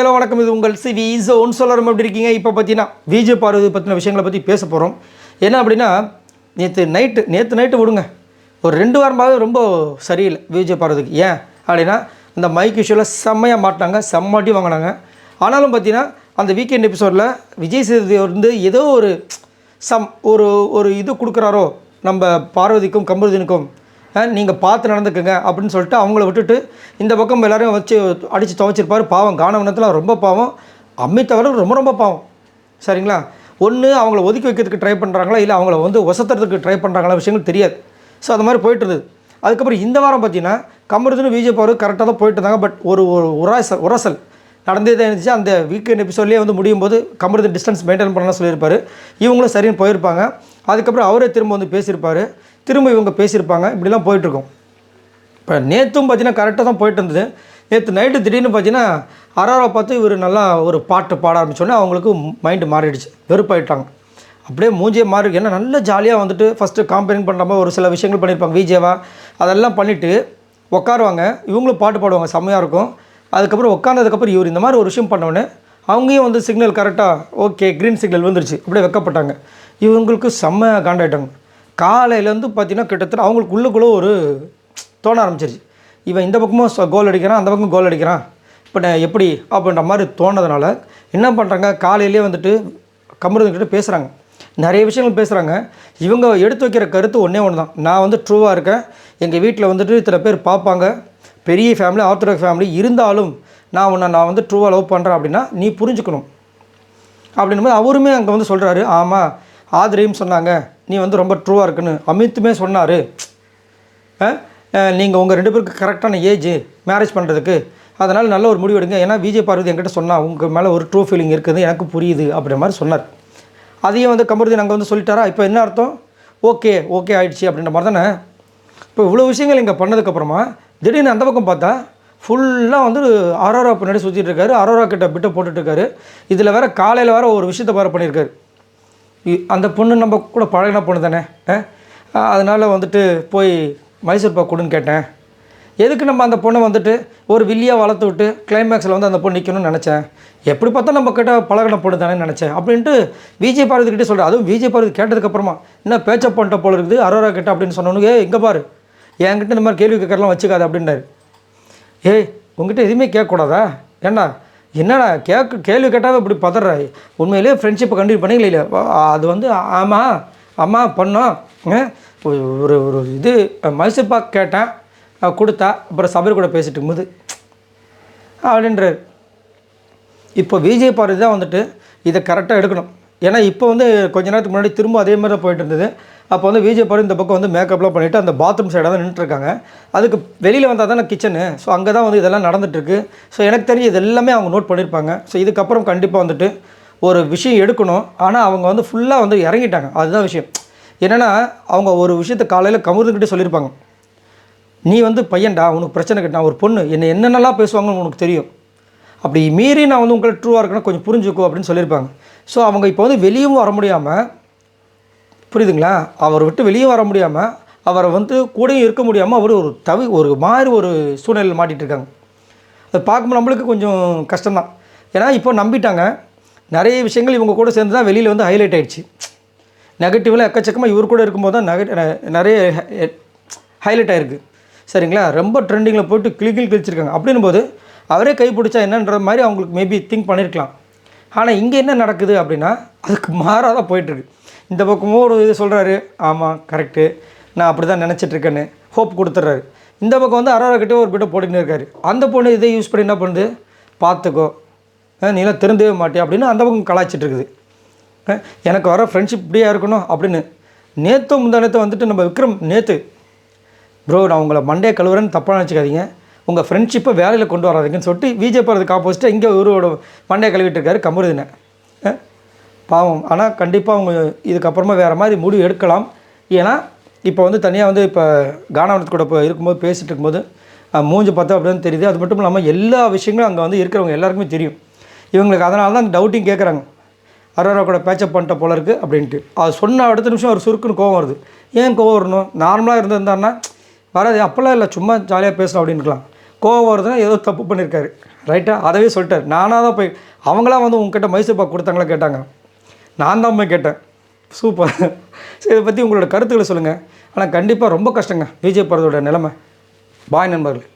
Hello வணக்கம். இது உங்கள் சிவி ஜோன் சொல்லரும். எப்படி இருக்கீங்க? இப்போ பார்த்தீங்கன்னா விஜய் பார்வதி பற்றின விஷயங்களை பற்றி பேச போகிறோம். என்ன அப்படின்னா, நேற்று நைட்டு விடுங்க, ஒரு 2 வாரமாகவே ரொம்ப சரியில்லை விஜய் பார்வதிக்கு. ஏன் அப்படின்னா, அந்த மைக் இஷ்யூவில் செம்மையாக மாட்டினாங்க, செம்மாட்டி வாங்கினாங்க. ஆனாலும் பார்த்தீங்கன்னா, அந்த வீக்கெண்ட் எபிசோடில் விஜய் சேதுபதி வந்து ஏதோ ஒரு இது கொடுக்குறாரோ நம்ம பார்வதிக்கும் கமருதீனுக்கும், நீங்கள் பார்த்து நடந்துக்குங்க அப்படின்னு சொல்லிட்டு அவங்கள விட்டுட்டு இந்த பக்கம் எல்லோரும் வச்சு அடித்து துவைச்சிருப்பார். பாவம் கானவனத்தில் ரொம்ப பாவம், அமித் அவர்கள் ரொம்ப பாவம். சரிங்களா? ஒன்று அவங்கள ஒதுக்கி வைக்கிறதுக்கு ட்ரை பண்ணுறாங்களா, இல்லை அவங்கள வந்து ஒசத்துறதுக்கு ட்ரை பண்ணுறாங்களா, விஷயங்கள் தெரியாது. ஸோ அது மாதிரி போயிட்டு இருந்தது. அதுக்கப்புறம் இந்த வாரம் பார்த்தீங்கன்னா கமருதீனும் விஜய் பார்வதி கரெக்டாக தான் போயிட்டு இருந்தாங்க. பட் ஒரு உரசல் நடந்தே தான் இருந்துச்சு. அந்த வீக்கெண்ட் எபிசோட்லேயே வந்து முடியும் போது கமருதீன் டிஸ்டன்ஸ் மெயின்டைன் பண்ணலாம் சொல்லியிருப்பார். இவங்களும் சரின்னு போயிருப்பாங்க. அதுக்கப்புறம் அவரே திரும்ப வந்து பேசியிருப்பார், திரும்ப இவங்க பேசியிருப்பாங்க. இப்படிலாம் போயிட்டுருக்கோம். இப்போ நேற்றும் பார்த்தீங்கன்னா கரெக்டாக தான் போயிட்டு இருந்தது. நேற்று நைட்டு திடீர்னு பார்த்தீங்கன்னா அரோரா பார்த்து இவர் நல்லா ஒரு பாட்டு பாட ஆரம்பித்தோடனே அவங்களுக்கு மைண்டு மாறிடுச்சு, வெறுப்பாயிட்டாங்க. அப்படியே மூஞ்சியே மாறி. ஏன்னா நல்லா ஜாலியாக வந்துட்டு ஃபஸ்ட்டு காம்பேரிங் பண்ணுற மாதிரி ஒரு சில விஷயங்கள் பண்ணியிருப்பாங்க விஜயவா. அதெல்லாம் பண்ணிவிட்டு உட்காருவாங்க, இவங்களும் பாட்டு பாடுவாங்க, செம்மையாக இருக்கும். அதுக்கப்புறம் உட்காந்ததுக்கப்புறம் இவர் இந்த மாதிரி ஒரு விஷயம் பண்ணோடனே அவங்கேயும் வந்து சிக்னல் கரெக்டாக ஓகே க்ரீன் சிக்னல் வந்துருச்சு, அப்படியே வைக்கப்பட்டாங்க. இவங்களுக்கு செம்ம காண்டாயிட்டாங்க. காலையிலேருந்து பார்த்தீங்கன்னா கிட்டத்தட்ட அவங்களுக்கு உள்ளுக்குள்ளே ஒரு தோண ஆரம்பிச்சிருச்சு, இவன் இந்த பக்கமும் கோல் அடிக்கிறான், அந்த பக்கம் கோல் அடிக்கிறான், இப்போ எப்படி அப்படின்ற மாதிரி தோணுறதுனால என்ன பண்ணுறாங்க, காலையிலே வந்துட்டு கமருதீன்கிட்ட பேசுகிறாங்க, நிறைய விஷயங்கள் பேசுகிறாங்க. இவங்க எடுத்து வைக்கிற கருத்து ஒன்றே ஒன்று தான், நான் வந்து ட்ரூவாக இருக்கேன், எங்கள் வீட்டில் வந்துட்டு இத்தனை பேர் பார்ப்பாங்க, பெரிய ஃபேமிலி, ஆர்த்தடாக்ஸ் ஃபேமிலி, இருந்தாலும் நான் வந்து ட்ரூவாக லவ் பண்ணுறேன் அப்படின்னா நீ புரிஞ்சுக்கணும் அப்படின்னும் போது அவருமே அங்கே வந்து சொல்கிறாரு, ஆமாம் ஆதிரியும் சொன்னாங்க நீ வந்து ரொம்ப ட்ரூவாக இருக்குன்னு, அமித்துமே சொன்னார், நீங்கள் உங்கள் 2 பேருக்கு கரெக்டான ஏஜ் மேரேஜ் பண்ணுறதுக்கு, அதனால் நல்ல ஒரு முடிவு எடுங்க. ஏன்னா விஜய் பார்வதி என்கிட்ட சொன்னால் உங்கள் மேலே ஒரு ட்ரூ ஃபீலிங் இருக்குது, எனக்கு புரியுது அப்படின்ற மாதிரி சொன்னார். அதையும் வந்து கமருதீன் அங்கே வந்து சொல்லிட்டாரா. இப்போ என்ன அர்த்தம், ஓகே ஆகிடுச்சு அப்படின்ற மாதிரி தானே. இப்போ இவ்வளோ விஷயங்கள் இங்கே பண்ணதுக்கப்புறமா திடீர்னு அந்த பக்கம் பார்த்தா ஃபுல்லாக வந்து அரோரா பின்னாடி சுற்றிட்டு இருக்காரு, அரோரா கிட்ட பிட்டை போட்டுட்ருக்காரு. இதில் வேறு காலையில் வேறு ஒரு விஷயத்தை வேறு பண்ணியிருக்காரு. அந்த பொண்ணு நம்ம கூட பழகின பொண்ணு தானே, அதனால் வந்துட்டு போய் மைசூர் பாக் கொடுன்னு கேட்டேன். எதுக்கு நம்ம அந்த பொண்ணை வந்துட்டு ஒரு வில்லியாக வளர்த்து விட்டு கிளைமேக்ஸில் வந்து அந்த பொண்ணு நிற்கணும்னு நினச்சேன், எப்படி பார்த்தா நம்ம கிட்ட பழகின பொண்ணு தானே நினச்சேன் அப்படின்ட்டு விஜய் பார்வதி கிட்டே சொல்கிறேன். அதுவும் விஜய் பார்வதி கேட்டதுக்கப்புறமா என்ன பேச்ச பண்ணிட்ட போல இருக்குது அரோரா கிட்ட அப்படின்னு சொன்னோன்னு, எங்கே பாரு என்கிட்ட இந்த மாதிரி கேள்வி கேட்கறலாம் வச்சுக்காது அப்படின்றாரு. உங்ககிட்ட எதுவுமே கேட்கக்கூடாதா, ஏன்னா என்னடா கேள்வி கேட்டாவே இப்படி பதற, உண்மையிலே ஃப்ரெண்ட்ஷிப்பை கண்டினியூ பண்ணிங்களே இல்லை, அது வந்து ஆமாம் அம்மா பண்ணோம், ஒரு இது மைசூர் பாக் கேட்டேன் கொடுத்தா, அப்புறம் சபரி கூட பேசிட்டு இருக்கும்போது அப்படின்றார். இப்போ விஜய் பார்வதி தான் வந்துட்டு இதை கரெக்டாக எடுக்கணும். ஏன்னா இப்போ வந்து கொஞ்ச நேரத்துக்கு முன்னாடி திரும்ப அதே மாதிரி தான் போயிட்டு இருந்தது. அப்போ வந்து விஜய் பார்வதி இந்த பக்கம் வந்து மேக்கப்லாம் பண்ணிவிட்டு அந்த பாத்ரூம் சைடாக தான் நின்றுட்டுருக்காங்க. அதுக்கு வெளியில் வந்தால் தான் கிச்சனு. ஸோ அங்கே தான் வந்து இதெல்லாம் நடந்துகிட்ருக்கு. ஸோ எனக்கு தெரிஞ்சு இது எல்லாமே அவங்க நோட் பண்ணியிருப்பாங்க. ஸோ இதுக்கப்புறம் கண்டிப்பாக வந்துட்டு ஒரு விஷயம் எடுக்கணும். ஆனால் அவங்க வந்து ஃபுல்லாக வந்து இறங்கிட்டாங்க, அதுதான் விஷயம். என்னென்னா அவங்க ஒரு விஷயத்தை காலையில் கமருதீன்கிட்டே சொல்லியிருப்பாங்க, நீ வந்து பையன்டா, உனக்கு பிரச்சனை கேட்டால் ஒரு பொண்ணு என்னென்னலாம் பேசுவாங்கன்னு உனக்கு தெரியும், அப்படி மீறி நான் வந்து உங்களை ட்ரூவாக இருக்கேன்னா கொஞ்சம் புரிஞ்சுக்கோ அப்படின்னு சொல்லியிருப்பாங்க. ஸோ அவங்க இப்போ வந்து வெளியும் வர முடியாமல், புரியுதுங்களா, அவரை விட்டு வெளியே வர முடியாமல், அவரை வந்து கூடயும் இருக்க முடியாமல், அவர் ஒரு மாதிரி ஒரு சூழ்நிலையில் மாட்டிகிட்டு இருக்காங்க. அதை பார்க்கும்போது நம்மளுக்கு கொஞ்சம் கஷ்டம்தான். ஏன்னா இப்போ நம்பிட்டாங்க, நிறைய விஷயங்கள் இவங்க கூட சேர்ந்து தான் வெளியில் வந்து ஹைலைட் ஆகிடுச்சு. நெகட்டிவில் எக்கச்சக்கமாக இவர் கூட இருக்கும்போது தான் நிறைய ஹைலைட் ஆகிருக்கு. சரிங்களா, ரொம்ப ட்ரெண்டிங்கில் போய்ட்டு கிழிச்சிருக்காங்க. அப்படின்னும் போது அவரே கைப்பிடிச்சா என்னன்ற மாதிரி அவங்களுக்கு மேபி திங்க் பண்ணியிருக்கலாம். ஆனால் இங்கே என்ன நடக்குது அப்படின்னா அதுக்கு மாறாக தான் போயிட்டுருக்கு. இந்த பக்கமும் ஒரு இது சொல்கிறாரு, ஆமாம் கரெக்டு, நான் அப்படி தான் நினச்சிட்ருக்கேன்னு ஹோப் கொடுத்துட்றாரு. இந்த பக்கம் வந்து அரோரா கிட்டே ஒரு பிட்டை போட்டுக்கின்னு இருக்காரு. அந்த பொண்ணு இதை யூஸ் பண்ணி என்ன பண்ணுது, பார்த்துக்கோ நீலாம் திருந்தவே மாட்டே அப்படின்னு அந்த பக்கம் கலாய்ச்சிட்ருக்குது. எனக்கு வர ஃப்ரெண்ட்ஷிப் இப்படியா இருக்கணும் அப்படின்னு. முந்தானத்தை வந்துட்டு நம்ம விக்ரம் ப்ரோ நான் உங்களை மண்டே கழுவுறேன்னு தப்பாக நினச்சிக்காதீங்க, உங்கள் ஃப்ரெண்ட்ஷிப்பை வேலையில் கொண்டு வராதிங்கன்னு சொல்லிட்டு விஜய் பார்வதிக்கு ஆப்போசிட்டாக இங்கே இவரோட மண்டே கழுவிட்டு இருக்காரு கமருதீனை. பாவம். ஆனால் கண்டிப்பாக அவங்க இதுக்கப்புறமா வேறு மாதிரி முடிவு எடுக்கலாம். ஏன்னா இப்போ வந்து தனியாக வந்து இப்போ கானவனத்து கூட இப்போ இருக்கும்போது பேசிகிட்டு இருக்கும்போது மூஞ்சி பார்த்தா அப்படின்னு தெரியுது. அது மட்டும் இல்லாமல் எல்லா விஷயங்களும் அங்கே வந்து இருக்கிறவங்க எல்லாருக்குமே தெரியும். இவங்களுக்கு அதனால தான் டவுட்டிங் கேட்குறாங்க, அரோரா கூட பேச்சப் பண்ணிட்ட போல இருக்குது அப்படின்ட்டு. அது சொன்ன அடுத்த நிமிஷம் ஒரு சுருக்குன்னு கோவம் வருது. ஏன் கோவம் வரணும், நார்மலாக இருந்திருந்தாருன்னா வராது, அப்போல்லாம் இல்லை சும்மா ஜாலியாக பேசலாம் அப்படின்னுக்கலாம். கோவம் வருதுன்னா ஏதோ தப்பு பண்ணியிருக்காரு ரைட்டா? அதவே சொல்லிட்டார். நானாக தான் போய் அவங்களாம் வந்து உங்ககிட்ட மைசூர் பாக் கொடுத்தாங்களா கேட்டாங்க. நான் தான் போய் கேட்டேன். சூப்பர். சரி, இதை பற்றி உங்களோட கருத்துக்களை சொல்லுங்கள். ஆனால் கண்டிப்பாக ரொம்ப கஷ்டங்க விஜய் படத்தோட நிலைமை. பாய் நண்பர்கள்.